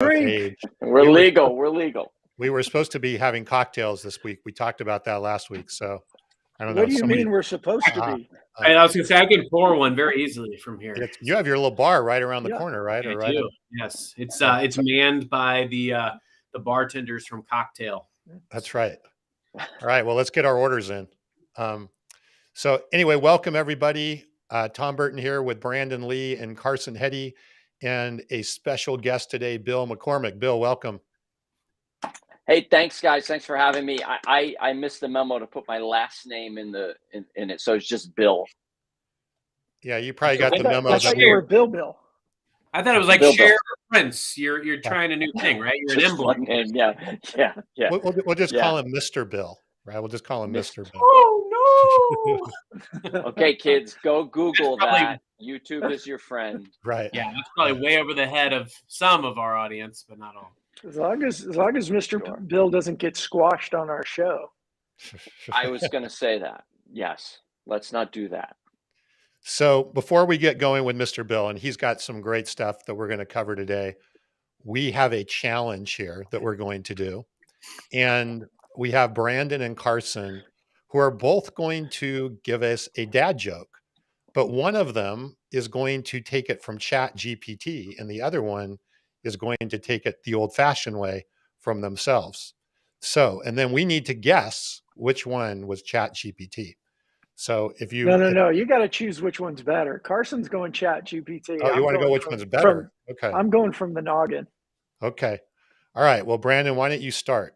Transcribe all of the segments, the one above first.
drink. age. We're legal. We were supposed to be having cocktails this week. We talked about that last week. So I don't know. What do you mean we're supposed to be? I was going to say, I can pour one very easily from here. You have your little bar right around the corner, right? I do. Yes. It's manned by the bartenders from Cocktail. That's right. All right. Well, let's get our orders in. So anyway, welcome everybody. Tom Burton here with Brandon Lee and Carson Heddy, and a special guest today, Bill McCormick. Bill, welcome. Hey, thanks, guys. Thanks for having me. I missed the memo to put my last name in it, so it's just Bill. Yeah, you probably got the memo. I thought you were Bill. I thought it was like Cher or Prince. You're trying a new thing, right? You're an emblem. Yeah. We'll just call him Mr. Bill, right? We'll just call him Mr. Bill. Oh no! Okay, kids, go Google that. YouTube is your friend. Right. Yeah, that's probably way over the head of some of our audience, but not all. As long as Mr. Bill doesn't get squashed on our show. I was going to say that. Yes. Let's not do that. So before we get going with Mr. Bill, and he's got some great stuff that we're going to cover today, we have a challenge here that we're going to do. And we have Brandon and Carson, who are both going to give us a dad joke, but one of them is going to take it from Chat GPT, and the other one is going to take it the old-fashioned way from themselves. So, and then we need to guess which one was Chat GPT. So if you no, you got to choose which one's better. Carson's going Chat GPT. Oh, you want to go which one's better? Okay. I'm going from the noggin. Okay. All right. Well, Brandon, why don't you start?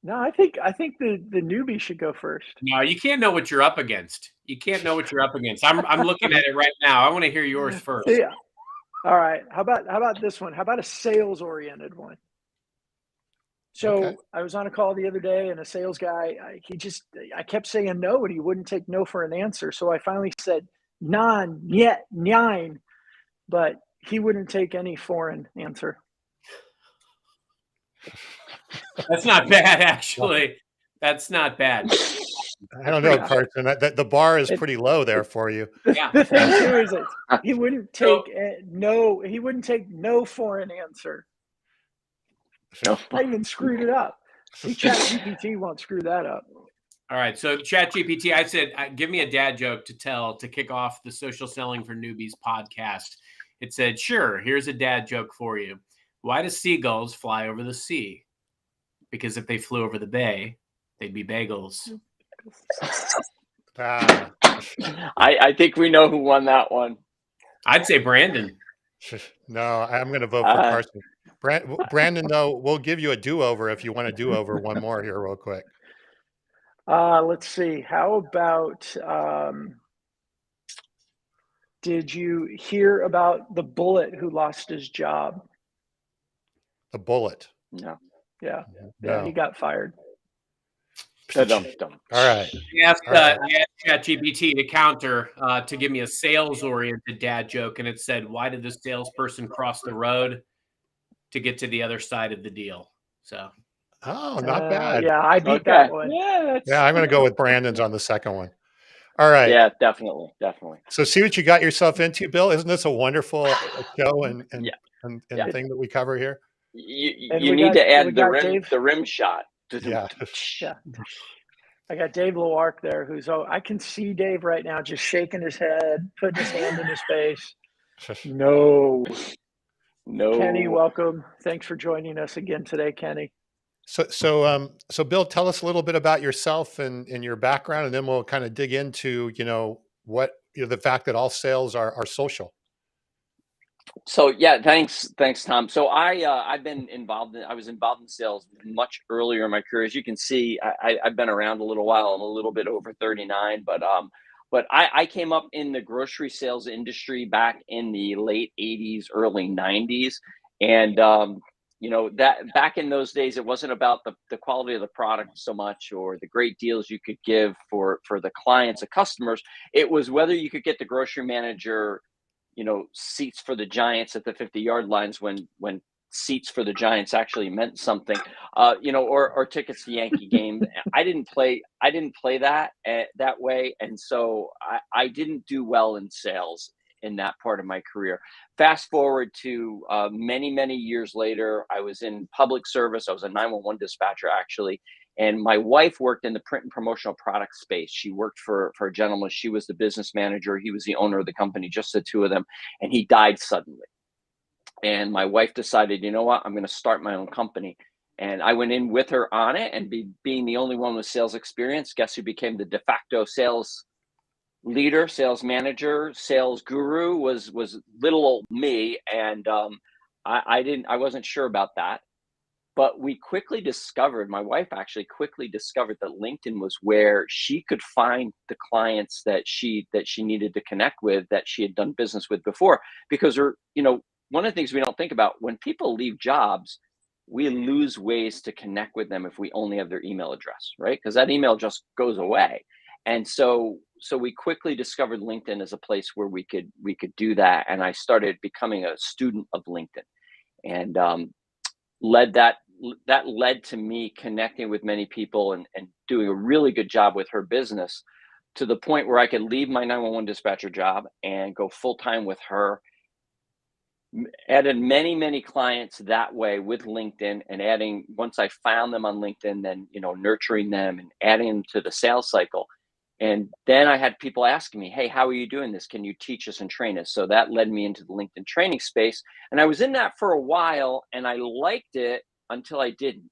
No, I think the newbie should go first. No, you can't know what you're up against. You can't know what you're up against. I'm looking at it right now. I want to hear yours first. Yeah. All right. How about this one? How about a sales-oriented one? So I was on a call the other day, and a sales guy, I kept saying no, and he wouldn't take no for an answer. So I finally said none, yet, nine, but he wouldn't take any foreign answer. That's not bad, actually. That's not bad. I don't know, Carson. The bar is pretty low there for you. Yeah. The thing too is that he wouldn't take no. He wouldn't take no for an answer. I even screwed it up. See, ChatGPT won't screw that up. All right. So ChatGPT, I said, give me a dad joke to tell to kick off the Social Selling for Newbies podcast. It said, sure, here's a dad joke for you. Why do seagulls fly over the sea? Because if they flew over the bay, they'd be bagels. I think we know who won that one. I'd say Brandon. No, I'm going to vote for Carson. Brandon, though, we'll give you a do-over if you want a do-over. One more here real quick. Let's see. How about, did you hear about the bullet who lost his job? The bullet? No. Yeah, he got fired. All right. I asked ChatGPT to counter to give me a sales-oriented dad joke, and it said, why did the salesperson cross the road? To get to the other side of the deal. So. Oh, not bad. Yeah, I beat that one. Yeah, I'm going to go with Brandon's on the second one. All right. Yeah, definitely. So see what you got yourself into, Bill. Isn't this a wonderful show and thing that we cover here? You need to add the rim shot. Yeah. I got Dave Lewark there, I can see Dave right now just shaking his head, putting his hand in his face. No. Kenny, welcome. Thanks for joining us again today, Kenny. So Bill, tell us a little bit about yourself and your background, and then we'll kind of dig into, the fact that all sales are social. So yeah, thanks, Tom. So I was involved in sales much earlier in my career. As you can see, I've been around a little while. I'm a little bit over 39, but I came up in the grocery sales industry back in the late 80s, early 90s. And, that back in those days, it wasn't about the quality of the product so much or the great deals you could give for the clients, the customers. It was whether you could get the grocery manager, seats for the Giants at the 50-yard lines when seats for the Giants actually meant something, or tickets to Yankee game. I didn't play that way. And so I didn't do well in sales in that part of my career. Fast forward to many, many years later, I was in public service. I was a 911 dispatcher, actually. And my wife worked in the print and promotional product space. She worked for a gentleman. She was the business manager. He was the owner of the company, just the two of them. And he died suddenly. And my wife decided, you know what, I'm going to start my own company. And I went in with her on it, and being the only one with sales experience, guess who became the de facto sales leader, sales manager, sales guru was little old me. And I wasn't sure about that. But we quickly discovered, my wife actually quickly discovered that LinkedIn was where she could find the clients that she needed to connect with, that she had done business with before. Because one of the things we don't think about, when people leave jobs, we lose ways to connect with them if we only have their email address, right? Because that email just goes away. And so we quickly discovered LinkedIn as a place where we could do that. And I started becoming a student of LinkedIn, and that led to me connecting with many people and doing a really good job with her business, to the point where I could leave my 911 dispatcher job and go full-time with her. Added many, many clients that way with LinkedIn, and adding, once I found them on LinkedIn, then, nurturing them and adding them to the sales cycle. And then I had people asking me, hey, how are you doing this? Can you teach us and train us? So that led me into the LinkedIn training space. And I was in that for a while, and I liked it until I didn't.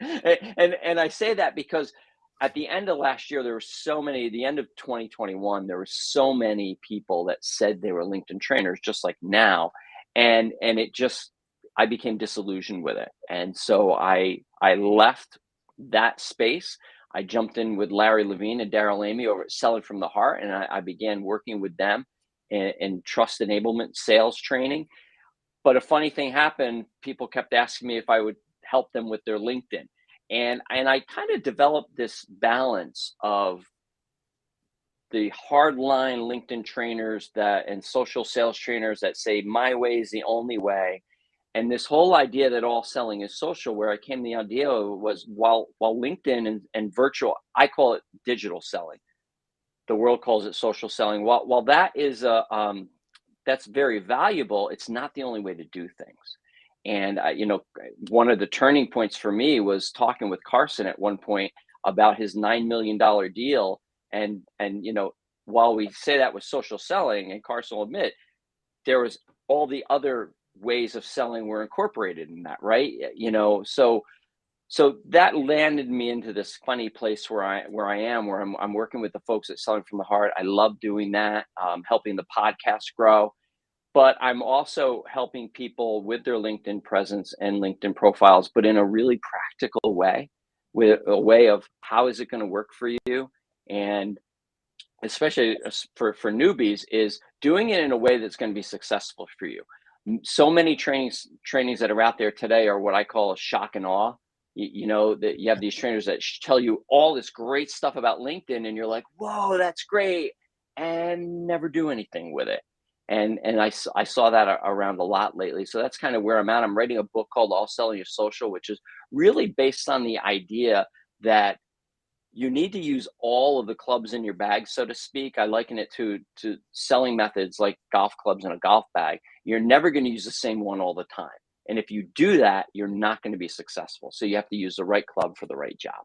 and I say that because at the end of last year, there were so many, the end of 2021, there were so many people that said they were LinkedIn trainers, just like now. And it just, I became disillusioned with it. And so I left that space. I jumped in with Larry Levine and Daryl Amy over at Selling from the Heart. And I began working with them in trust enablement sales training. But a funny thing happened. People kept asking me if I would help them with their LinkedIn. And I kind of developed this balance of the hardline LinkedIn trainers and social sales trainers that say my way is the only way, and this whole idea that all selling is social. Where I came to the idea was, while LinkedIn and virtual, I call it digital selling. The world calls it social selling. While that is that's very valuable, it's not the only way to do things. And one of the turning points for me was talking with Carson at one point about his $9 million deal. And while we say that was social selling, and Carson will admit, there was all the other ways of selling were incorporated in that, right? So that landed me into this funny place where I'm working with the folks at Selling from the Heart. I love doing that, helping the podcast grow. But I'm also helping people with their LinkedIn presence and LinkedIn profiles, but in a really practical way, with a way of how is it going to work for you? And especially for newbies, is doing it in a way that's going to be successful for you. So many trainings that are out there today are what I call a shock and awe. That you have these trainers that tell you all this great stuff about LinkedIn, and you're like, whoa, that's great, and never do anything with it. And I saw that around a lot lately. So that's kind of where I'm at. I'm writing a book called All Selling is Social, which is really based on the idea that you need to use all of the clubs in your bag, so to speak. I liken it to selling methods like golf clubs in a golf bag. You're never going to use the same one all the time. And if you do that, you're not going to be successful. So you have to use the right club for the right job.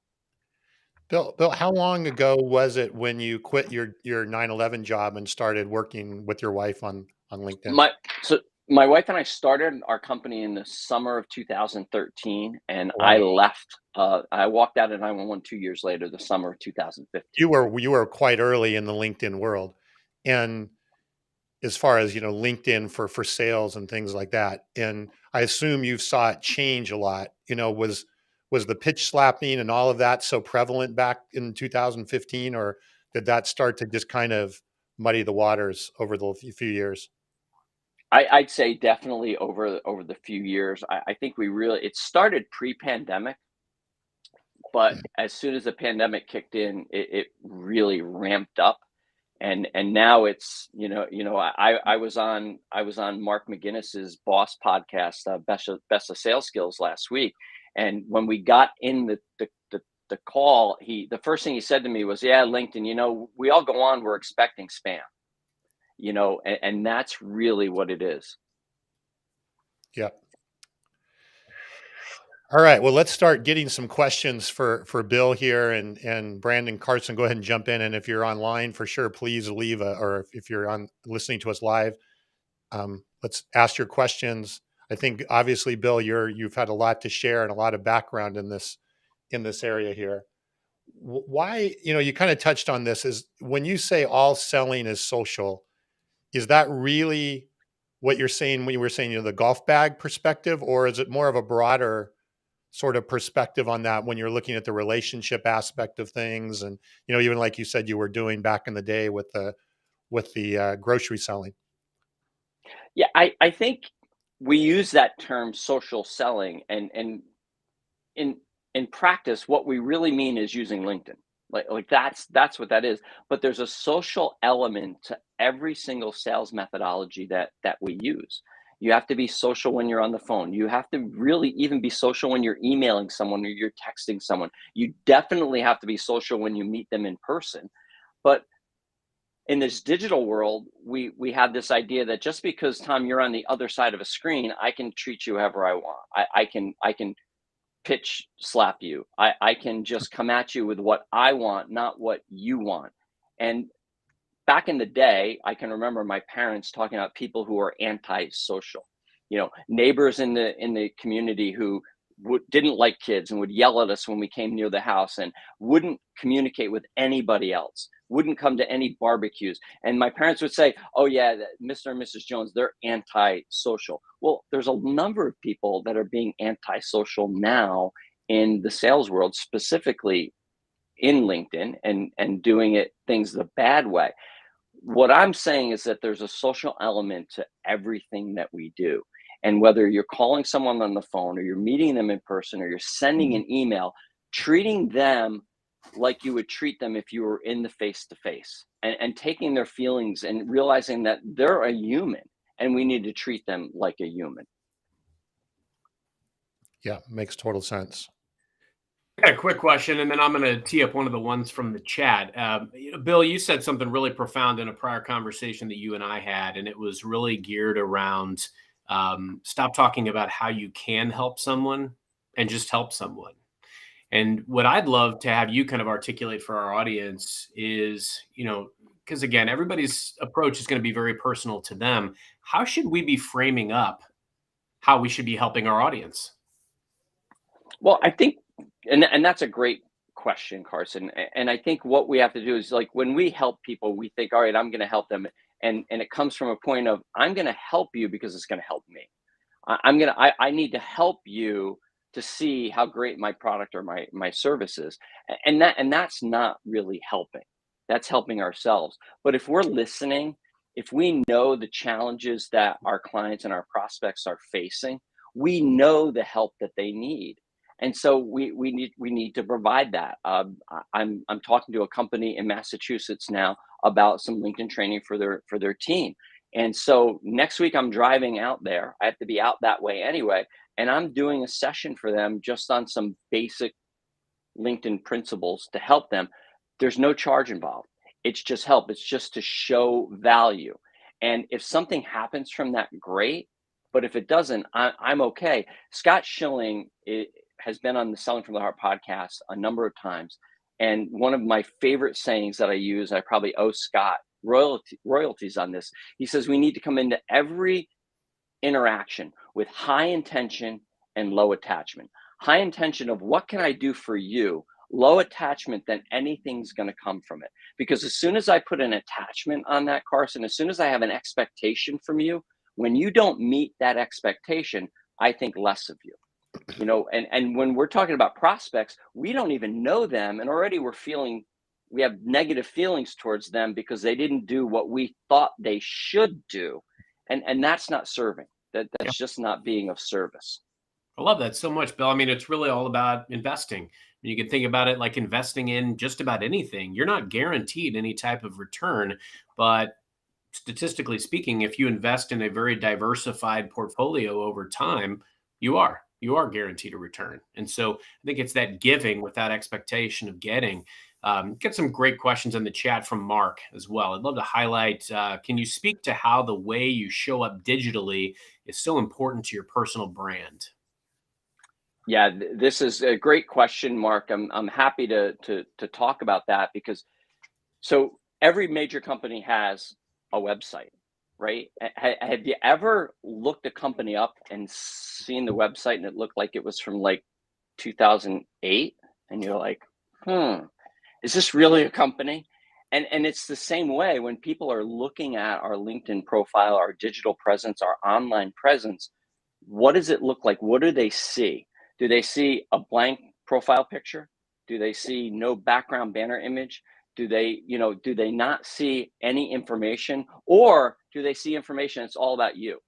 Bill, how long ago was it when you quit your 9/11 job and started working with your wife on LinkedIn? My wife and I started our company in the summer of 2013, and Wow. I left. I walked out of 911 2 years later, the summer of 2015. You were quite early in the LinkedIn world, and as far as LinkedIn for sales and things like that. And I assume you saw it change a lot. Was the pitch slapping and all of that so prevalent back in 2015, or did that start to just kind of muddy the waters over the few years? I'd say definitely over the few years. I think it started pre-pandemic, but as soon as the pandemic kicked in, it really ramped up. And now it's, I was on Mark McGinnis's Boss podcast, Best of Sales Skills, last week. And when we got in the call, the first thing he said to me was, yeah, LinkedIn, we all go on, we're expecting spam. and that's really what it is. Yeah. All right. Well, let's start getting some questions for Bill here, and Brandon Carson. Go ahead and jump in, and if you're online, for sure, please leave or if you're on listening to us live, let's ask your questions. I think obviously, Bill, you've had a lot to share and a lot of background in this area here. Why, you kind of touched on this, is when you say all selling is social, is that really what you're saying when you were saying, the golf bag perspective, or is it more of a broader sort of perspective on that when you're looking at the relationship aspect of things? And, even like you said, you were doing back in the day with the grocery selling. Yeah, I think we use that term social selling, and in practice, what we really mean is using LinkedIn. Like that's what that is. But there's a social element to every single sales methodology that we use. You have to be social when you're on the phone. You have to really even be social when you're emailing someone or you're texting someone. You definitely have to be social when you meet them in person. But in this digital world, we have this idea that just because, Tom, you're on the other side of a screen, I can treat you however I want. I can pitch slap you. I can just come at you with what I want, not what you want. And back in the day, I can remember my parents talking about people who are antisocial, neighbors in the community who didn't like kids and would yell at us when we came near the house and wouldn't communicate with anybody else, wouldn't come to any barbecues. And my parents would say, oh yeah, Mr. and Mrs. Jones, they're antisocial. Well, there's a number of people that are being antisocial now in the sales world, specifically in LinkedIn, and doing things the bad way. What I'm saying is that there's a social element to everything that we do. And whether you're calling someone on the phone or you're meeting them in person or you're sending an email, treating them like you would treat them if you were in the face-to-face, and taking their feelings and realizing that they're a human and we need to treat them like a human. Yeah, makes total sense. I got a quick question, and then I'm going to tee up one of the ones from the chat. Bill, you said something really profound in a prior conversation that you and I had, and it was really geared around stop talking about how you can help someone and just help someone. And what I'd love to have you kind of articulate for our audience is, because again, everybody's approach is going to be very personal to them. How should we be framing up how we should be helping our audience? Well, I think, and that's a great question, Carson. And I think what we have to do is, like, when we help people, we think, all right, I'm going to help them. And it comes from a point of, I'm going to help you because it's going to help me. I need to help you to see how great my product or my service is. And that's not really helping. That's helping ourselves. But if we're listening, if we know the challenges that our clients and our prospects are facing, we know the help that they need. And so we need to provide that. I'm talking to a company in Massachusetts now about some LinkedIn training for their team. And so next week I'm driving out there. I have to be out that way anyway. And I'm doing a session for them just on some basic LinkedIn principles to help them. There's no charge involved. It's just help. It's just to show value. And if something happens from that, great. But if it doesn't, I'm okay. Scott Schilling has been on the Selling from the Heart podcast a number of times. And one of my favorite sayings that I use, I probably owe Scott royalties on this. He says, we need to come into every interaction with high intention and low attachment. High intention of what can I do for you? Low attachment, then anything's going to come from it. Because as soon as I put an attachment on that, Carson, as soon as I have an expectation from you, when you don't meet that expectation, I think less of you. And when we're talking about prospects, we don't even know them, and already we have negative feelings towards them because they didn't do what we thought they should do. And that's not serving. That's just not being of service. I love that so much, Bill. I mean, it's really all about investing. You can think about it like investing in just about anything. You're not guaranteed any type of return, but statistically speaking, if you invest in a very diversified portfolio over time, you are guaranteed a return. And so I think it's that giving without expectation of getting. Get some great questions in the chat from Mark as well. I'd love to highlight, can you speak to how the way you show up digitally is so important to your personal brand? Yeah, this is a great question, Mark. I'm happy to talk about that, because so every major company has a website, right? Have you ever looked a company up and seen the website and it looked like it was from like 2008, and you're like, is this really a company? And it's the same way when people are looking at our LinkedIn profile, our digital presence, our online presence. What does it look like? What do they see? Do they see a blank profile picture? Do they see no background banner image? Do they not see any information? Or do they see information that's all about you?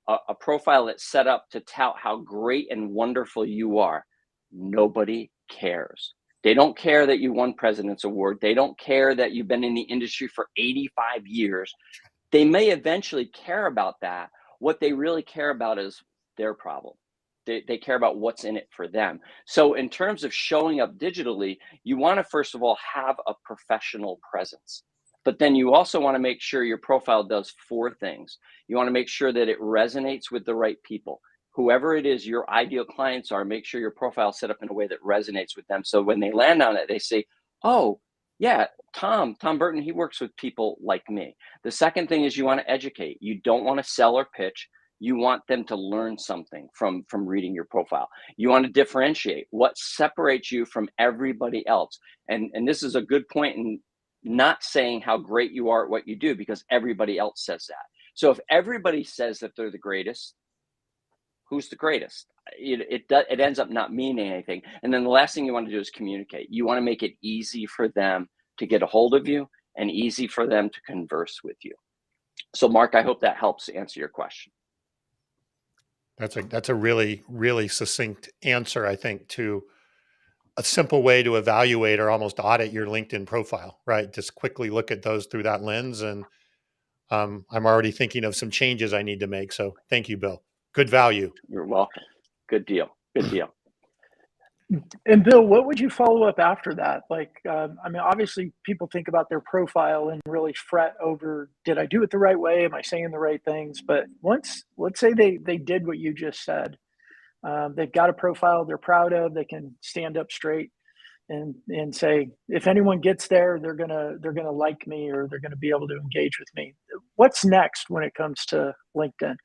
A profile that's set up to tout how great and wonderful you are. Nobody cares. They don't care that you won President's Award. They don't care that you've been in the industry for 85 years. They may eventually care about that. What they really care about is their problem. They care about what's in it for them. So in terms of showing up digitally, you want to, first of all, have a professional presence. But then you also want to make sure your profile does 4 things. You want to make sure that it resonates with the right people. Whoever it is your ideal clients are, make sure your profile is set up in a way that resonates with them. So when they land on it, they say, oh, yeah, Tom Burton, he works with people like me. The second thing is you want to educate. You don't want to sell or pitch. You want them to learn something from reading your profile. You want to differentiate what separates you from everybody else. And this is a good point in not saying how great you are at what you do, because everybody else says that. So if everybody says that they're the greatest, who's the greatest? It ends up not meaning anything. And then the last thing you want to do is communicate. You want to make it easy for them to get a hold of you and easy for them to converse with you. So Mark, I hope that helps answer your question. That's a really, really succinct answer, I think, to a simple way to evaluate or almost audit your LinkedIn profile, right? Just quickly look at those through that lens. And I'm already thinking of some changes I need to make. So thank you, Bill. Good value. You're welcome. Good deal. Good deal. And Bill, what would you follow up after that? Like, obviously people think about their profile and really fret over, did I do it the right way? Am I saying the right things? But let's say they did what you just said. They've got a profile they're proud of. They can stand up straight and say, if anyone gets there, they're gonna like me, or they're gonna be able to engage with me. What's next when it comes to LinkedIn?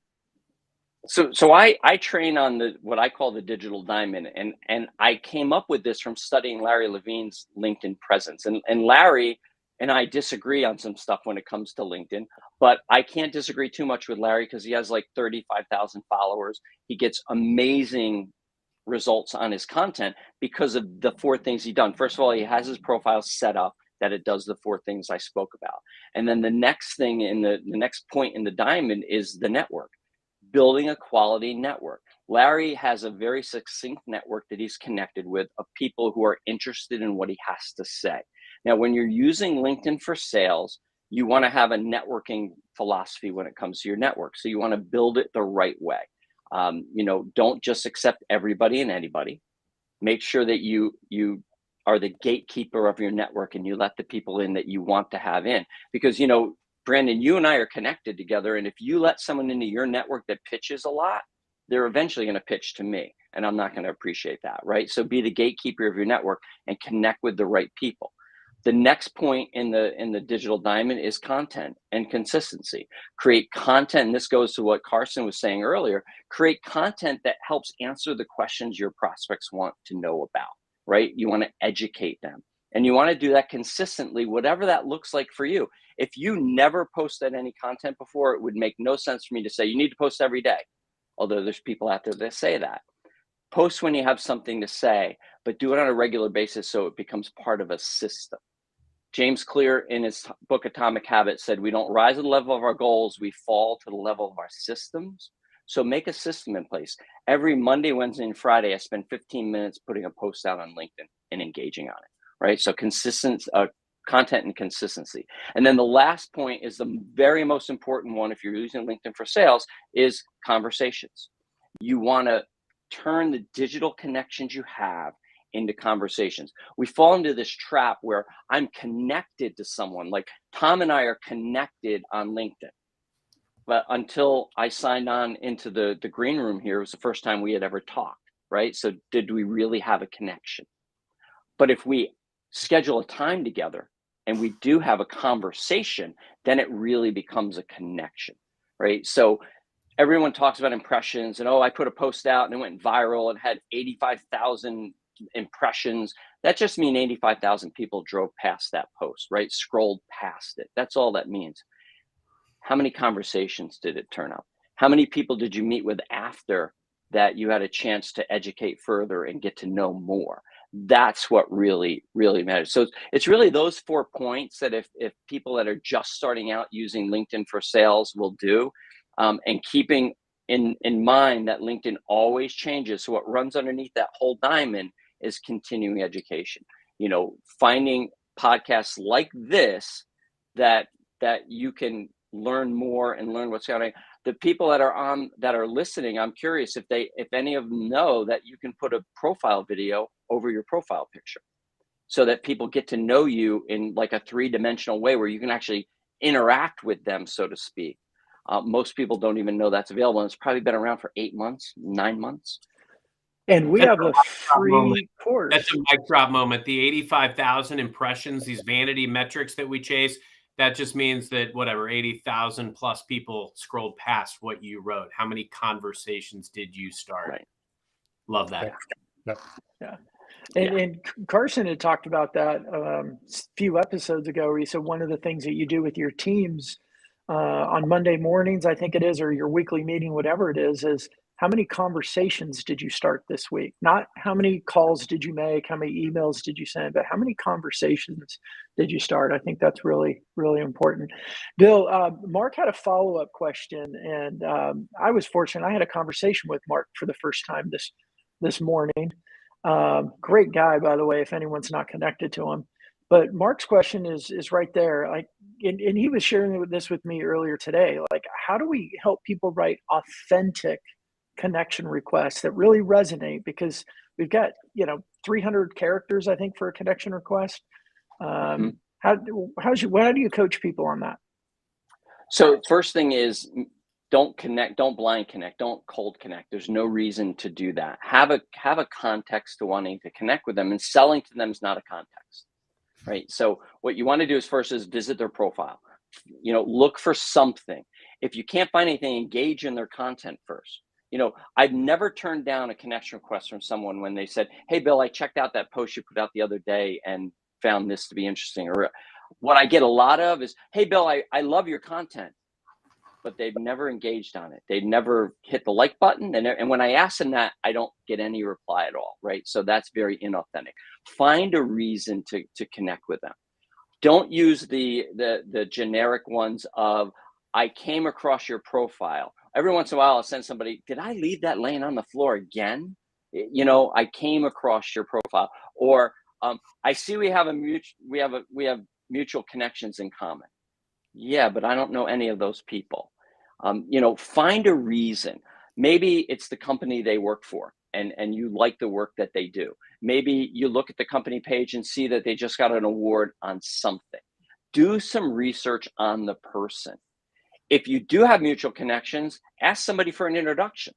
So I train on what I call the digital diamond, and I came up with this from studying Larry Levine's LinkedIn presence. And Larry and I disagree on some stuff when it comes to LinkedIn, but I can't disagree too much with Larry because he has like 35,000 followers. He gets amazing results on his content because of the 4 things he's done. First of all, he has his profile set up that it does the 4 things I spoke about. And then the next thing the next point in the diamond is the network. Building a quality network. Larry has a very succinct network that he's connected with of people who are interested in what he has to say. Now, when you're using LinkedIn for sales, you want to have a networking philosophy when it comes to your network. So you want to build it the right way. Don't just accept everybody and anybody. Make sure that you are the gatekeeper of your network and you let the people in that you want to have in. Because, Brandon, you and I are connected together. And if you let someone into your network that pitches a lot, they're eventually going to pitch to me. And I'm not going to appreciate that, right? So be the gatekeeper of your network and connect with the right people. The next point in the digital diamond is content and consistency. Create content, and this goes to what Carson was saying earlier, create content that helps answer the questions your prospects want to know about, right? You want to educate them. And you want to do that consistently, whatever that looks like for you. If you never posted any content before, it would make no sense for me to say you need to post every day. Although there's people out there that say that. Post when you have something to say, but do it on a regular basis so it becomes part of a system. James Clear, in his book Atomic Habits, said we don't rise to the level of our goals, we fall to the level of our systems. So make a system in place. Every Monday, Wednesday, and Friday, I spend 15 minutes putting a post out on LinkedIn and engaging on it. Right? So consistent content and consistency. And then the last point is the very most important one if you're using LinkedIn for sales is conversations. You want to turn the digital connections you have into conversations. We fall into this trap where I'm connected to someone, like Tom and I are connected on LinkedIn. But until I signed on into the green room here, it was the first time we had ever talked, right? So did we really have a connection? But if we schedule a time together and we do have a conversation, then it really becomes a connection, right? So everyone talks about impressions and, oh, I put a post out and it went viral and had 85,000 impressions. That just means 85,000 people drove past that post, right? Scrolled past it. That's all that means. How many conversations did it turn up? How many people did you meet with after that you had a chance to educate further and get to know more? That's what really, really matters. So it's really those 4 points that if people that are just starting out using LinkedIn for sales will do, and keeping in mind that LinkedIn always changes. So what runs underneath that whole diamond is continuing education. You know, finding podcasts like this that you can learn more and learn what's going on. The people that are listening, I'm curious if any of them know that you can put a profile video over your profile picture so that people get to know you in like a 3-dimensional way where you can actually interact with them, so to speak. Most people don't even know that's available. And it's probably been around for 8 months, 9 months. And we have a free course. That's a mic drop moment. The 85,000 impressions, these vanity metrics that we chase, that just means that whatever, 80,000 plus people scrolled past what you wrote. How many conversations did you start? Right. Love that. Yeah. And Carson had talked about that a few episodes ago, where he said one of the things that you do with your teams on Monday mornings, I think it is, or your weekly meeting, whatever it is how many conversations did you start this week? Not how many calls did you make, how many emails did you send, but how many conversations did you start? I think that's really, really important. Bill, Mark had a follow-up question, and I was fortunate. I had a conversation with Mark for the first time this morning. Great guy, by the way, if anyone's not connected to him. But Mark's question is right there. Like, and he was sharing this with me earlier today. Like, how do we help people write authentic connection requests that really resonate? Because we've got 300 characters, I think, for a connection request. How do you coach people on that? So first thing is, don't blind connect, don't cold connect. There's no reason to do that. Have a context to wanting to connect with them, and selling to them is not a context, right? So what you want to do is visit their profile. Look for something. If you can't find anything, engage in their content first. I've never turned down a connection request from someone when they said, "Hey, Bill, I checked out that post you put out the other day and found this to be interesting." Or what I get a lot of is, "Hey, Bill, I love your content," but they've never engaged on it. They never hit the like button. And when I ask them that, I don't get any reply at all, right? So that's very inauthentic. Find a reason to connect with them. Don't use the generic ones of, "I came across your profile." Every once in a while, I'll send somebody, "Did I leave that laying on the floor again? I came across your profile." Or "I see we have mutual connections in common." Yeah, but I don't know any of those people. Find a reason. Maybe it's the company they work for and you like the work that they do. Maybe you look at the company page and see that they just got an award on something. Do some research on the person. If you do have mutual connections, ask somebody for an introduction,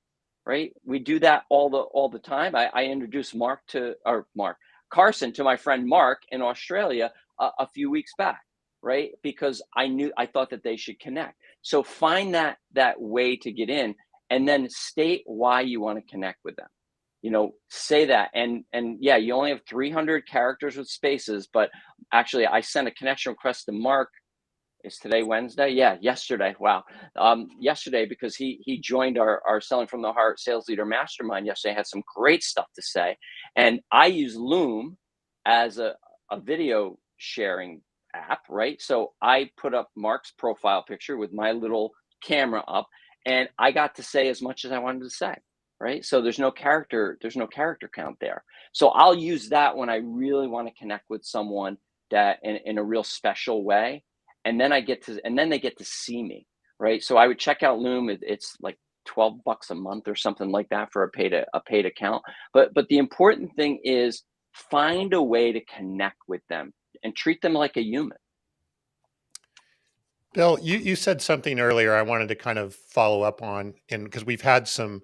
right? We do that all the time. I introduced Carson to my friend Mark in Australia a few weeks back, right? Because I thought that they should connect. So find that way to get in, and then state why you want to connect with them. Say that. And yeah, you only have 300 characters with spaces, but actually I sent a connection request to Mark. Is today Wednesday? Yeah, yesterday. Wow. Yesterday, because he joined our Selling from the Heart Sales Leader Mastermind yesterday, had some great stuff to say. And I use Loom as a video sharing app, right? So I put up Mark's profile picture with my little camera up, and I got to say as much as I wanted to say, right? So there's no character count there. So I'll use that when I really want to connect with someone that in a real special way. And then they get to see me, right? So I would check out Loom. It's like $12 a month or something like that for a paid account. But the important thing is Find a way to connect with them and treat them like a human. Bill, you said something earlier I wanted to kind of follow up on, and because we've had some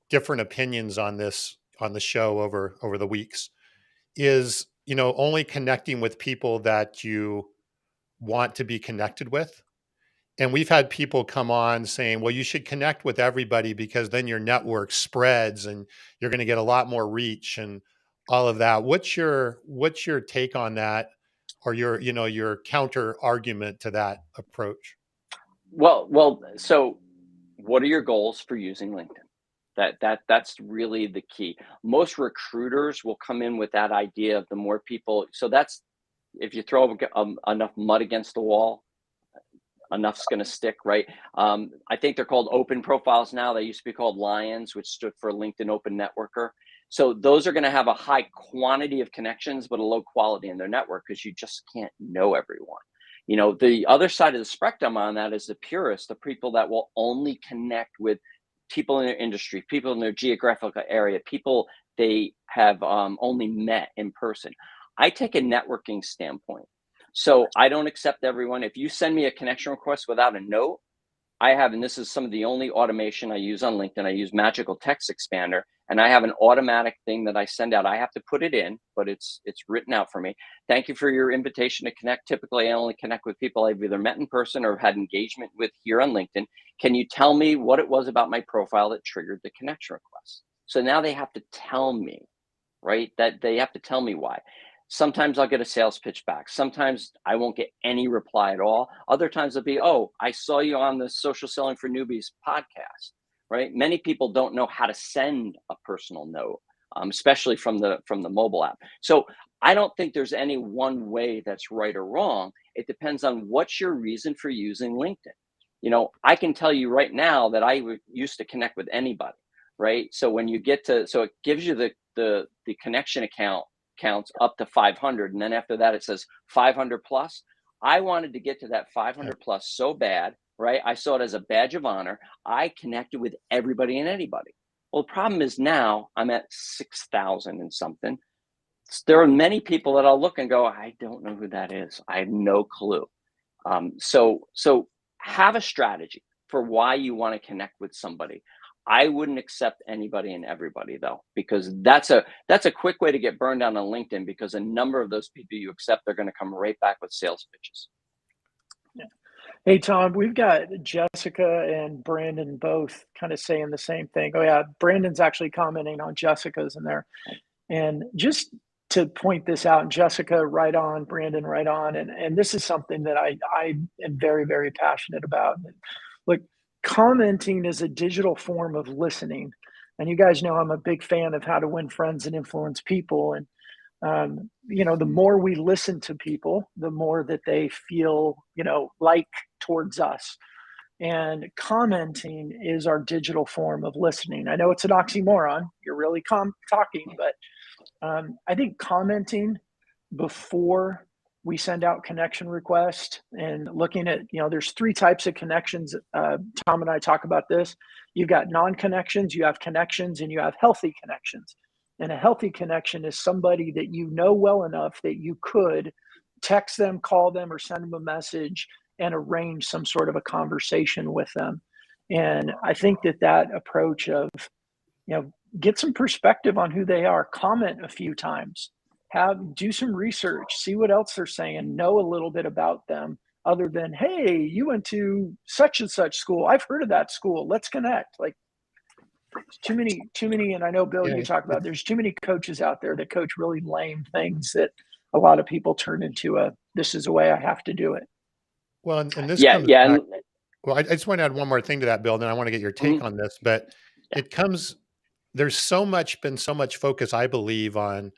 different opinions on this on the show over the weeks, is, only connecting with people that you want to be connected with. And we've had people come on saying, well, you should connect with everybody because then your network spreads and you're going to get a lot more reach and all of that. What's your take on that, or your counter argument to that approach? Well, so what are your goals for using LinkedIn? That's really the key. Most recruiters will come in with that idea of the more people. So that's, if you throw enough mud against the wall, enough's going to stick, right? I think they're called open profiles now. They used to be called Lions, which stood for LinkedIn Open Networker. So those are going to have a high quantity of connections, but a low quality in their network because you just can't know everyone. The other side of the spectrum on that is the purists, the people that will only connect with people in their industry, people in their geographical area, people they have only met in person. I take a networking standpoint. So I don't accept everyone. If you send me a connection request without a note, I have, and this is some of the only automation I use on LinkedIn, I use Magical Text Expander, and I have an automatic thing that I send out. I have to put it in, but it's written out for me. Thank you for your invitation to connect. Typically, I only connect with people I've either met in person or had engagement with here on LinkedIn. Can you tell me what it was about my profile that triggered the connection request? So now they have to tell me, right? That they have to tell me why. Sometimes I'll get a sales pitch back. Sometimes I won't get any reply at all. Other times it'll be, oh, I saw you on the Social Selling for Newbies podcast, right? Many people don't know how to send a personal note, especially from the mobile app. So I don't think there's any one way that's right or wrong. It depends on what's your reason for using LinkedIn. I can tell you right now that I used to connect with anybody, right? So when you get to, so it gives you the connection counts up to 500, and then after that it says 500 plus. I wanted to get to that 500 plus so bad, right? I saw it as a badge of honor. I connected with everybody and anybody. Well, the problem is now I'm at 6,000 and something. There are many people that I'll look and go, I don't know who that is. I have no clue. So have a strategy for why you want to connect with somebody. I wouldn't accept anybody and everybody though, because that's a quick way to get burned down on LinkedIn, because a number of those people you accept, they're going to come right back with sales pitches. Yeah. Hey, Tom, we've got Jessica and Brandon both kind of saying the same thing. Oh yeah, Brandon's actually commenting on Jessica's in there. And just to point this out, Jessica, right on, Brandon, right on. And this is something that I am very, very passionate about. Look, commenting is a digital form of listening. And you guys know I'm a big fan of How to Win Friends and Influence People. And, the more we listen to people, the more that they feel, like towards us. And commenting is our digital form of listening. I know it's an oxymoron. You're really talking, but I think commenting before we send out connection requests and looking at, there's 3 types of connections. Tom and I talk about this. You've got non-connections, you have connections, and you have healthy connections. And a healthy connection is somebody that you know well enough that you could text them, call them, or send them a message and arrange some sort of a conversation with them. And I think that approach of, get some perspective on who they are, comment a few times, do some research, see what else they're saying, know a little bit about them other than, hey, you went to such and such school. I've heard of that school. Let's connect. Like too many. And I know, Bill, you talk about, there's too many coaches out there that coach really lame things that a lot of people turn into this is the way I have to do it. Well, and this comes back. Well, I just want to add one more thing to that, Bill, then I want to get your take on this, but there's been so much focus, I believe, on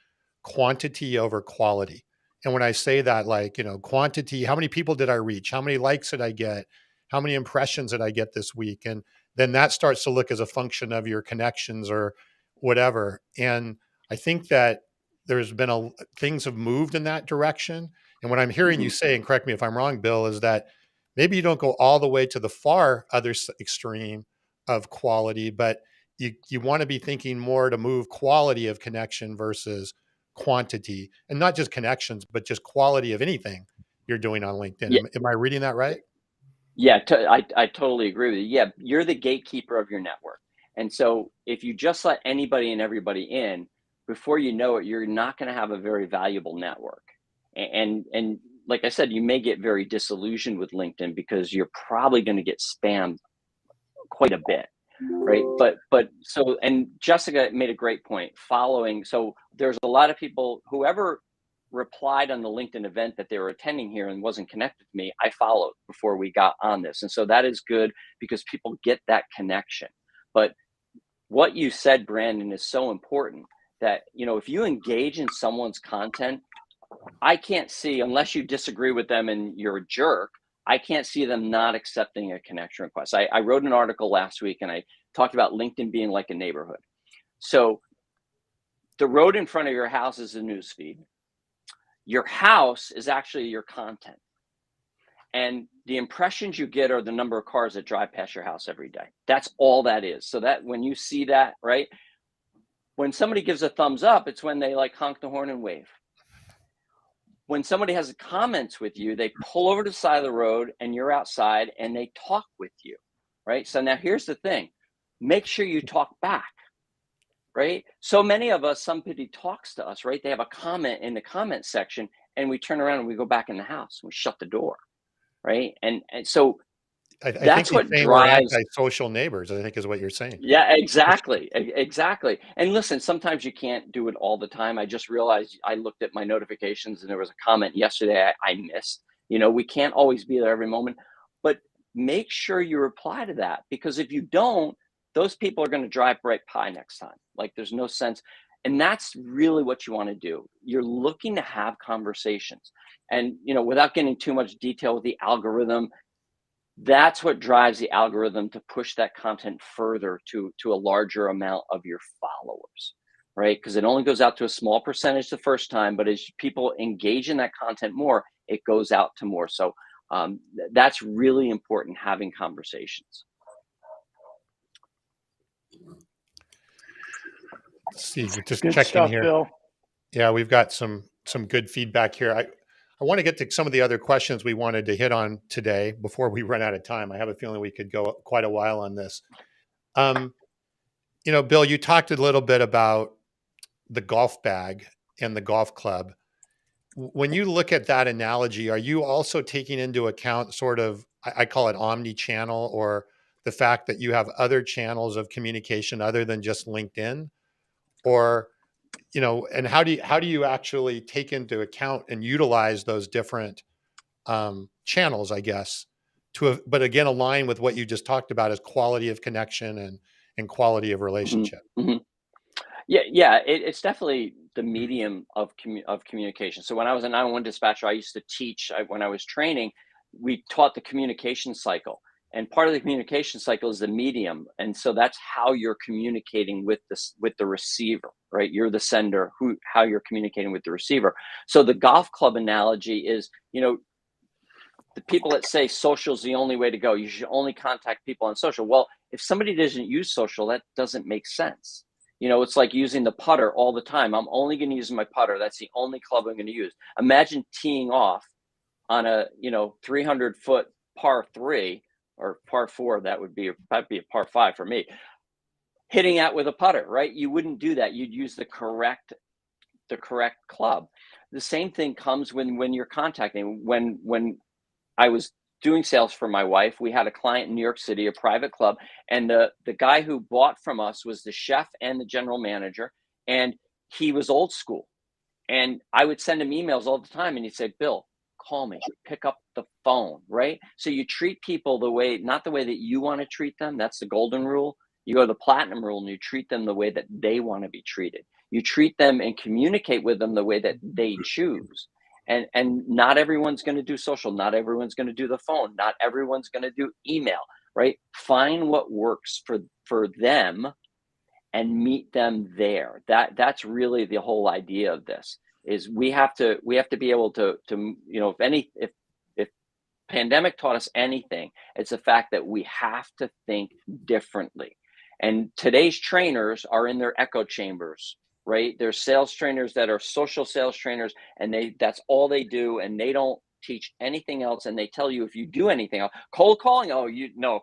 quantity over quality. And when I say that, like, quantity, how many people did I reach? How many likes did I get? How many impressions did I get this week? And then that starts to look as a function of your connections or whatever. And I think that there's been things have moved in that direction. And what I'm hearing you say, and correct me if I'm wrong, Bill, is that maybe you don't go all the way to the far other extreme of quality, but you want to be thinking more to move quality of connection versus quantity, and not just connections, but just quality of anything you're doing on LinkedIn. Yeah. Am I reading that right? Yeah, I totally agree with you. Yeah, you're the gatekeeper of your network. And so if you just let anybody and everybody in, before you know it, you're not going to have a very valuable network. And like I said, you may get very disillusioned with LinkedIn because you're probably going to get spammed quite a bit, right? But so, and Jessica made a great point following. So there's a lot of people, whoever replied on the LinkedIn event that they were attending here and wasn't connected to me, I followed before we got on this. And so that is good because people get that connection. But what you said, Brandon, is so important that, you know, if you engage in someone's content, I can't see, unless you disagree with them and you're a jerk, I can't see them not accepting a connection request. I wrote an article last week and I talked about LinkedIn being like a neighborhood. So the road in front of your house is a newsfeed. Your house is actually your content. And the impressions you get are the number of cars that drive past your house every day. That's all that is. So that when you see that, right? When somebody gives a thumbs up, it's when they like honk the horn and wave. When somebody has comments with you, they pull over to the side of the road and you're outside and they talk with you, right? So now here's the thing. Make sure you talk back, right? So many of us, somebody talks to us, right? They have a comment in the comment section and we turn around and we go back in the house and we shut the door, right? And so that's what drives. We're anti-social neighbors, I think is what you're saying. Yeah, exactly. Exactly. And listen, sometimes you can't do it all the time. I just realized I looked at my notifications and there was a comment yesterday I missed. You know, we can't always be there every moment, but make sure you reply to that, because if you don't, those people are going to drive right by next time. Like there's no sense. And that's really what you want to do. You're looking to have conversations. And, you know, without getting too much detail with the algorithm, that's what drives the algorithm to push that content further to a larger amount of your followers, right? Because it only goes out to a small percentage the first time, but as people engage in that content more, it goes out to more. So that's really important, having conversations. Let's see, just Good checking stuff, here. Bill. Yeah, we've got some good feedback here. I want to get to some of the other questions we wanted to hit on today before we run out of time. I have a feeling we could go quite a while on this. You know, Bill, you talked a little bit about the golf bag and the golf club. When you look at that analogy, are you also taking into account sort of, I call it omni-channel, or the fact that you have other channels of communication other than just LinkedIn? Or, you know, and how do you actually take into account and utilize those different channels, I guess, but again, align with what you just talked about as quality of connection and quality of relationship? Mm-hmm. Yeah, it's definitely the medium of communication. So when I was a 911 dispatcher, I used to teach. When I was training, we taught the communication cycle, and part of the communication cycle is the medium, and so that's how you're communicating with the receiver, right? You're the sender. How you're communicating with the receiver. So the golf club analogy is, you know, the people that say social is the only way to go. You should only contact people on social. Well, if somebody doesn't use social, that doesn't make sense. You know, it's like using the putter all the time. I'm only going to use my putter. That's the only club I'm going to use. Imagine teeing off on a, 300-foot par 3 or par 4. That'd be a par 5 for me. Hitting out with a putter, right? You wouldn't do that. You'd use the correct club. The same thing comes when you're contacting. When I was doing sales for my wife, we had a client in New York City, a private club, and the guy who bought from us was the chef and the general manager, and he was old school. And I would send him emails all the time, and he'd say, "Bill, call me, pick up the phone," right? So you treat people not the way that you want to treat them. That's the golden rule. You go to the platinum rule and you treat them the way that they want to be treated. You treat them and communicate with them the way that they choose. And not everyone's going to do social. Not everyone's going to do the phone. Not everyone's going to do email, right? Find what works for them and meet them there. That's really the whole idea of this. Is we have to be able to if pandemic taught us anything, it's the fact that we have to think differently. And today's trainers are in their echo chambers, right? There's sales trainers that are social sales trainers, and that's all they do, and they don't teach anything else. And they tell you if you do anything else, cold calling, oh,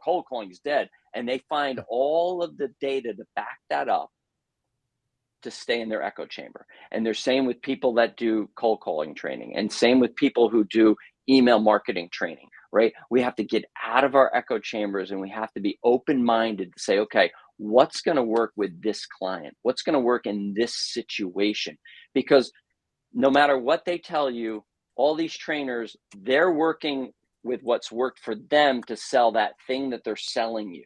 cold calling is dead. And they find all of the data to back that up to stay in their echo chamber. And they're same with people that do cold calling training, and same with people who do email marketing training, right? We have to get out of our echo chambers, and we have to be open-minded to say, okay, what's going to work with this client? What's going to work in this situation? Because no matter what they tell you, all these trainers, they're working with what's worked for them to sell that thing that they're selling you.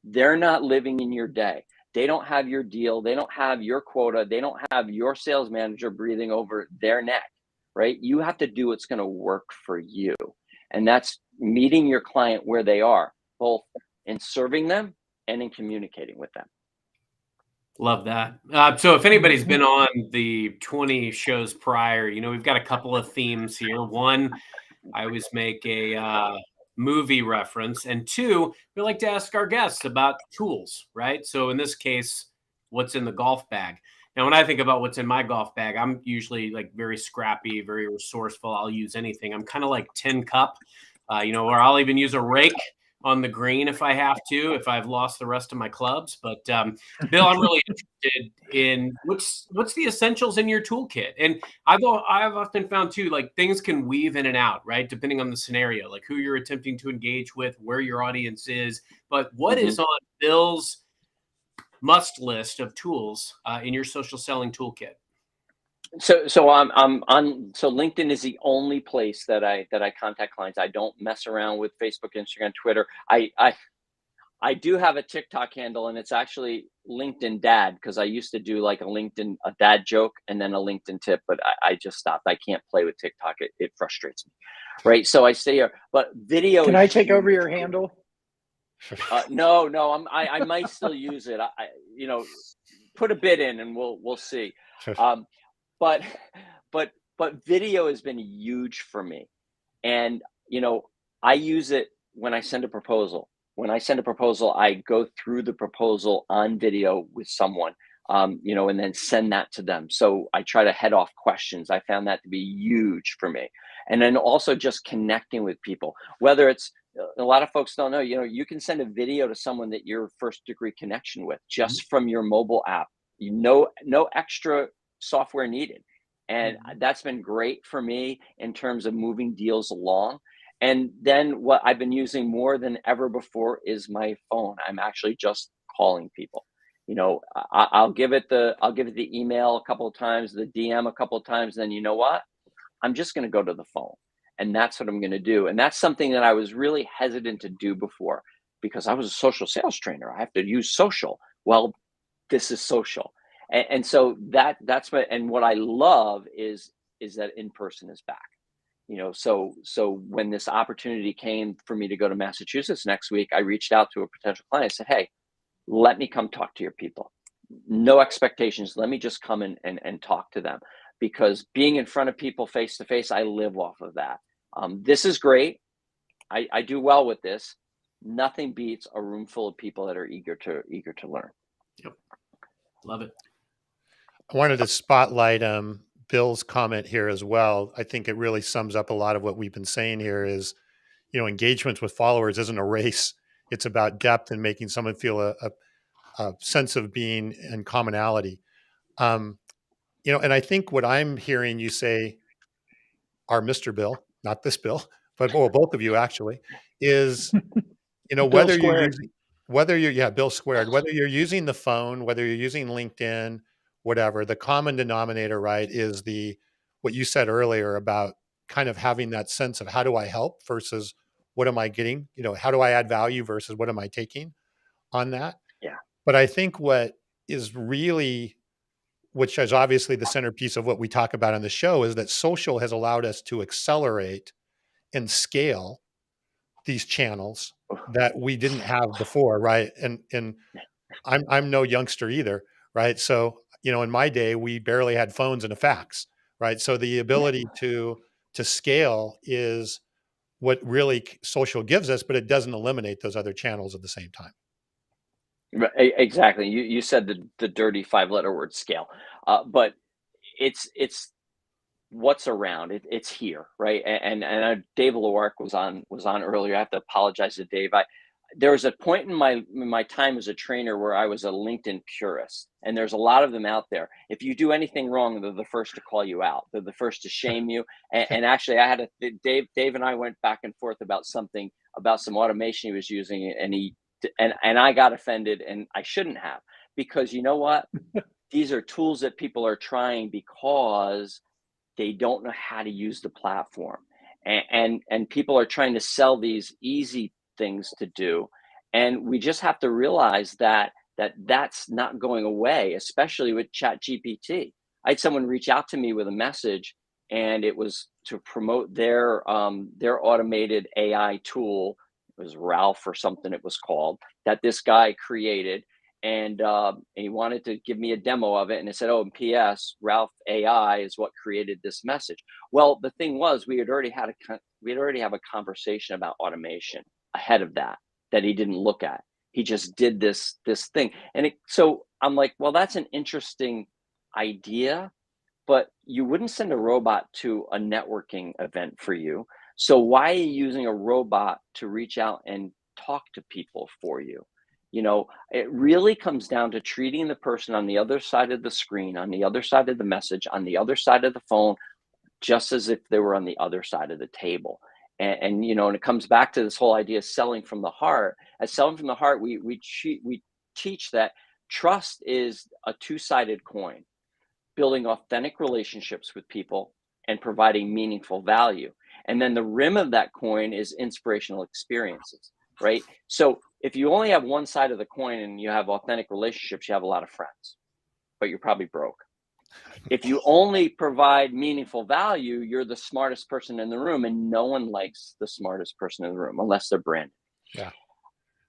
They're not living in your day. They don't have your deal. They don't have your quota. They don't have your sales manager breathing over their neck, right? You have to do what's going to work for you. And that's meeting your client where they are, both in serving them and in communicating with them. Love that. So if anybody's been on the 20 shows prior, we've got a couple of themes here. One, I always make a movie reference. And two, we like to ask our guests about tools, right? So in this case, what's in the golf bag? Now, when I think about what's in my golf bag, I'm usually like very scrappy, very resourceful. I'll use anything. I'm kind of like Tin Cup, or I'll even use a rake on the green if I have to, if I've lost the rest of my clubs. But Bill, I'm really interested in what's the essentials in your toolkit. And I've often found too, like things can weave in and out, right? Depending on the scenario, like who you're attempting to engage with, where your audience is. But what is on Bill's must list of tools in your social selling toolkit? So I'm on. So LinkedIn is the only place that I contact clients. I don't mess around with Facebook, Instagram, Twitter. I do have a TikTok handle, and it's actually LinkedIn Dad, because I used to do like a dad joke and then a LinkedIn tip, but I just stopped. I can't play with TikTok. It frustrates me, right? So I stay here. But video. Can I take over your handle? No. I might still use it. Put a bid in, and we'll see. But video has been huge for me. And, I use it when I send a proposal. When I send a proposal, I go through the proposal on video with someone, and then send that to them. So I try to head off questions. I found that to be huge for me. And then also just connecting with people, whether it's, a lot of folks don't know, you can send a video to someone that you're first degree connection with just from your mobile app. No extra software needed. And that's been great for me in terms of moving deals along. And then what I've been using more than ever before is my phone. I'm actually just calling people. I'll give it the email a couple of times, the DM a couple of times. Then you know what? I'm just going to go to the phone. And that's what I'm going to do. And that's something that I was really hesitant to do before, because I was a social sales trainer. I have to use social. Well, this is social. And so that's what I love is that in-person is back. So when this opportunity came for me to go to Massachusetts next week, I reached out to a potential client. I said, hey, let me come talk to your people. No expectations. Let me just come and talk to them, because being in front of people face to face, I live off of that. This is great. I do well with this. Nothing beats a room full of people that are eager to learn. Yep. Love it. I wanted to spotlight Bill's comment here as well. I think it really sums up a lot of what we've been saying here is, engagement with followers isn't a race. It's about depth and making someone feel a sense of being and commonality. And I think what I'm hearing you say, our Mr. Bill, not this Bill, but both of you actually, is, whether you're using, Bill squared, whether you're using the phone, whether you're using LinkedIn, whatever, the common denominator, right, is what you said earlier about kind of having that sense of how do I help versus what am I getting? How do I add value versus what am I taking on that? Yeah. But I think which is obviously the centerpiece of what we talk about on the show, is that social has allowed us to accelerate and scale these channels that we didn't have before, right? And I'm no youngster either, right? So, in my day, we barely had phones and a fax, right? So the ability to scale is what really social gives us, but it doesn't eliminate those other channels at the same time. Exactly. You said the dirty 5-letter word scale, but it's what's around. It's here, right? And Dave Lewark was on earlier. I have to apologize to Dave. There was a point in my time as a trainer where I was a LinkedIn purist, and there's a lot of them out there. If you do anything wrong, they're the first to call you out. They're the first to shame you. And actually, I had Dave and I went back and forth about some automation he was using, and I got offended, and I shouldn't have, because you know what? These are tools that people are trying because they don't know how to use the platform, and people are trying to sell these easy things to do, and we just have to realize that's not going away, especially with Chat GPT. I had someone reach out to me with a message, and it was to promote their automated AI tool. It was Ralph or something it was called, that this guy created, and he wanted to give me a demo of it, and it said, "Oh, and P.S. Ralph AI is what created this message." Well, the thing was, we had already have a conversation about automation ahead of that he didn't look at. He just did this thing, and so I'm like, well, that's an interesting idea, but you wouldn't send a robot to a networking event for you. So why are you using a robot to reach out and talk to people for you? It really comes down to treating the person on the other side of the screen, on the other side of the message, on the other side of the phone, just as if they were on the other side of the table. And it comes back to this whole idea of selling from the heart. As selling from the heart, we teach that trust is a two-sided coin, building authentic relationships with people and providing meaningful value. And then the rim of that coin is inspirational experiences, right? So if you only have one side of the coin and you have authentic relationships, you have a lot of friends, but you're probably broke. If you only provide meaningful value, you're the smartest person in the room, and no one likes the smartest person in the room unless they're branded. Yeah.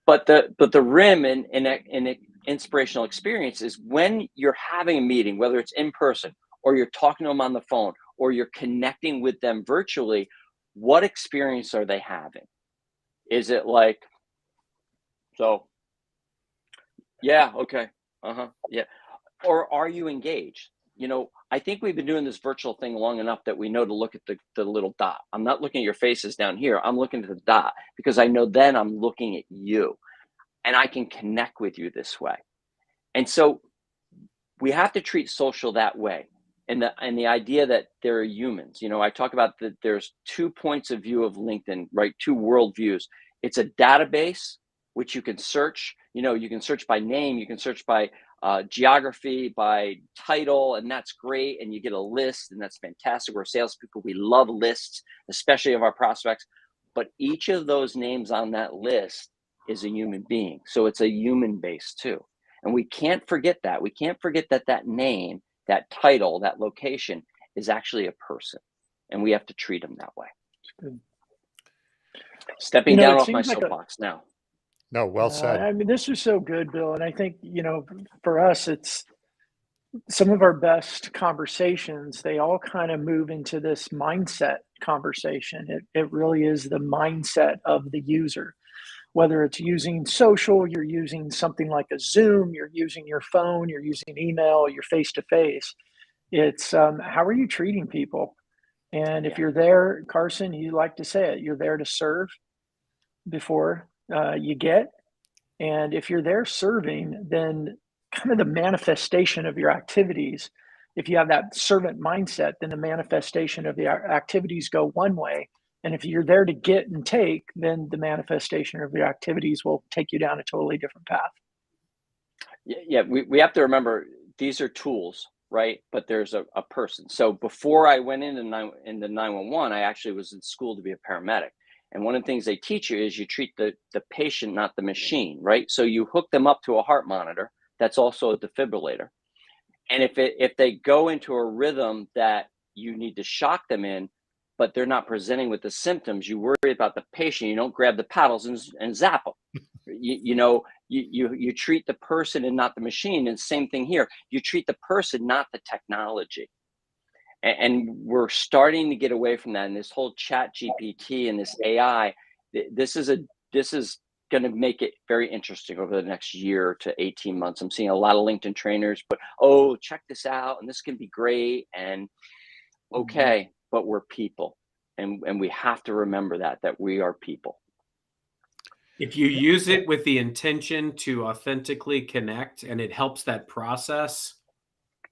But the rim in an inspirational experience is when you're having a meeting, whether it's in person or you're talking to them on the phone or you're connecting with them virtually. What experience are they having? Is it like, so, yeah, okay, yeah, or are you engaged? I think we've been doing this virtual thing long enough that we know to look at the little dot. I'm not looking at your faces down here. I'm looking at the dot, because I know then I'm looking at you, and I can connect with you this way. And so we have to treat social that way. And the idea that there are humans. I talk about that there's 2 points of view of LinkedIn, right? 2 worldviews. It's a database, which you can search. You can search by name, you can search by geography, by title, and that's great. And you get a list, and that's fantastic. We're salespeople. We love lists, especially of our prospects. But each of those names on that list is a human being. So it's a human base too. And we can't forget that. We can't forget that name, that title, that location is actually a person. And we have to treat them that way. Good. Stepping down off my soapbox now. No, well said. I mean, this is so good, Bill. And I think, for us, it's some of our best conversations, they all kind of move into this mindset conversation. It really is the mindset of the user. Whether it's using social, you're using something like a Zoom, you're using your phone, you're using email, you're face-to-face. It's how are you treating people? And if you're there, Carson, you like to say it, you're there to serve before you get. And if you're there serving, then kind of the manifestation of your activities, if you have that servant mindset, then the manifestation of the activities go one way. And if you're there to get and take, then the manifestation of your activities will take you down a totally different path. Yeah, we have to remember these are tools, right? But there's a person. So before I went into 911, I actually was in school to be a paramedic. And one of the things they teach you is you treat the patient, not the machine, right? So you hook them up to a heart monitor that's also a defibrillator. And if they go into a rhythm that you need to shock them in, but they're not presenting with the symptoms, you worry about the patient. You don't grab the paddles and zap them. You treat the person and not the machine. And same thing here. You treat the person, not the technology. And we're starting to get away from that. And this whole Chat GPT and this AI, this is going to make it very interesting over the next year to 18 months. I'm seeing a lot of LinkedIn trainers, but, oh, check this out, and this can be great. And okay, but we're people. And we have to remember that we are people. If you use it with the intention to authentically connect and it helps that process,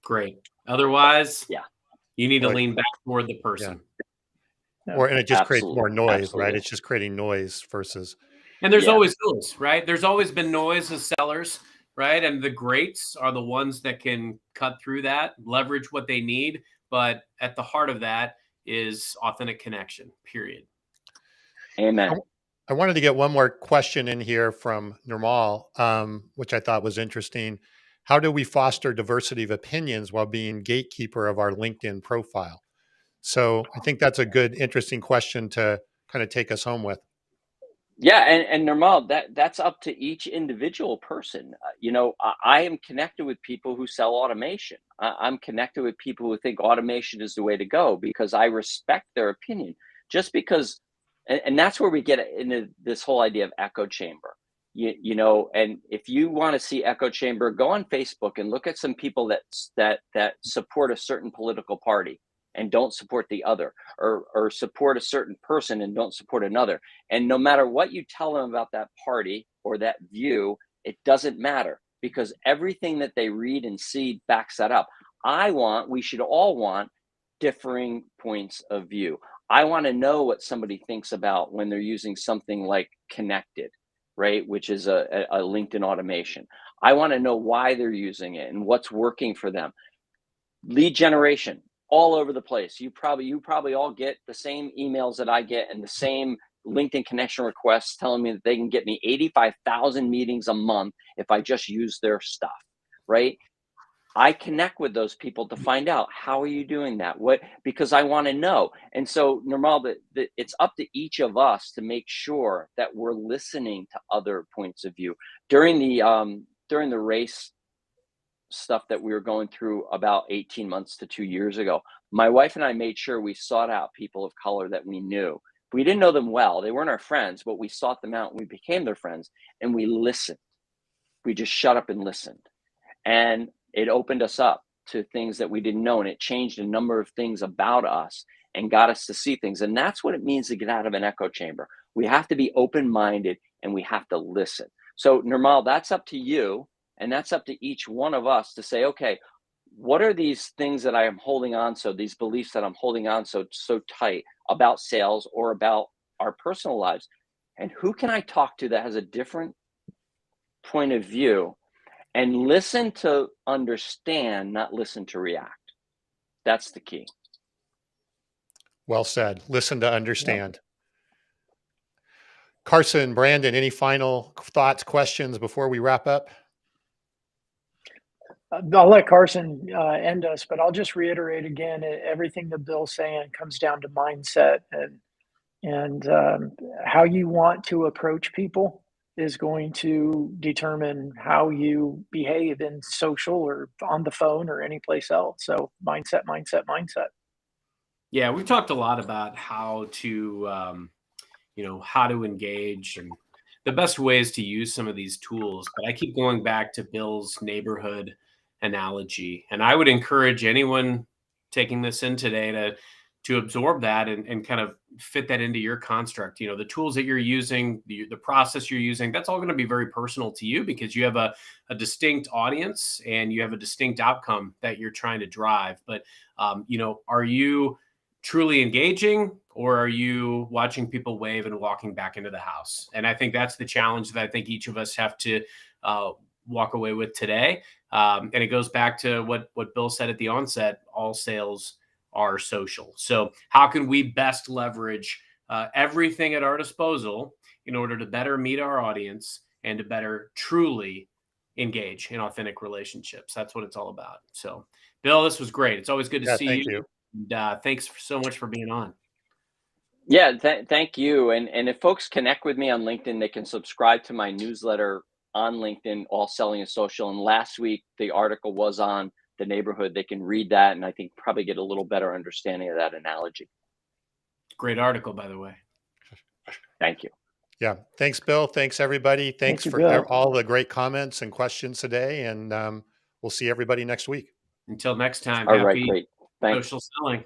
great. Otherwise, you need to lean back toward the person. And it just creates more noise, Absolutely. right? It's just creating noise versus. And there's always noise, right? There's always been noise as sellers, right? And the greats are the ones that can cut through that, leverage what they need. But at the heart of that is authentic connection, period. Amen. I wanted to get one more question in here from Nirmal, which I thought was interesting. How do we foster diversity of opinions while being gatekeeper of our LinkedIn profile? So I think that's a good, interesting question to kind of take us home with. Yeah, and Nirmal, that's up to each individual person. I am connected with people who sell automation. I'm connected with people who think automation is the way to go because I respect their opinion. Just because, and that's where we get into this whole idea of echo chamber. And if you want to see echo chamber, go on Facebook and look at some people that support a certain political party and don't support the other, or support a certain person and don't support another. And no matter what you tell them about that party or that view, it doesn't matter because everything that they read and see backs that up. We should all want differing points of view. I want to know what somebody thinks about when they're using something like Connected, right? Which is a LinkedIn automation. I want to know why they're using it and what's working for them. Lead generation. All over the place. You probably all get the same emails that I get and the same LinkedIn connection requests telling me that they can get me 85,000 meetings a month if I just use their stuff, right? I connect with those people to find out, how are you doing that? Because I want to know. And so, Nirmal, it's up to each of us to make sure that we're listening to other points of view. During the race stuff that we were going through about 18 months to 2 years ago, my wife and I made sure we sought out people of color that we knew. We didn't know them well. They weren't our friends, but we sought them out and we became their friends and we listened. We just shut up and listened. And it opened us up to things that we didn't know. And it changed a number of things about us and got us to see things. And that's what it means to get out of an echo chamber. We have to be open-minded and we have to listen. So Nirmal, that's up to you. And that's up to each one of us to say, okay, what are these things that I am holding on to, these beliefs that I'm holding on so tight about sales or about our personal lives? And who can I talk to that has a different point of view? And listen to understand, not listen to react. That's the key. Well said. Listen to understand. Yep. Carson, Brandon, any final thoughts, questions before we wrap up? I'll let Carson end us, but I'll just reiterate again, everything that Bill's saying comes down to mindset and how you want to approach people is going to determine how you behave in social or on the phone or any place else. So mindset. Yeah, we've talked a lot about how to, how to engage and the best ways to use some of these tools. But I keep going back to Bill's neighborhood analogy. And I would encourage anyone taking this in today to absorb that and kind of fit that into your construct. The tools that you're using, the process you're using, that's all going to be very personal to you because you have a distinct audience and you have a distinct outcome that you're trying to drive. But, are you truly engaging or are you watching people wave and walking back into the house? And I think that's the challenge that I think each of us have to walk away with today. And it goes back to what Bill said at the onset, all sales are social. So how can we best leverage everything at our disposal in order to better meet our audience and to better truly engage in authentic relationships? That's what it's all about. So Bill, this was great. It's always good to see you. And thanks so much for being on. Yeah, thank you. And if folks connect with me on LinkedIn, they can subscribe to my newsletter on LinkedIn, All Selling is Social. And last week, the article was on the neighborhood. They can read that and I think probably get a little better understanding of that analogy. Great article, by the way. Thank you. Yeah. Thanks, Bill. Thanks, everybody. Thanks you, for Bill. all the great comments and questions today. And we'll see everybody next week. Until next time, All right, happy great. Thanks. social selling.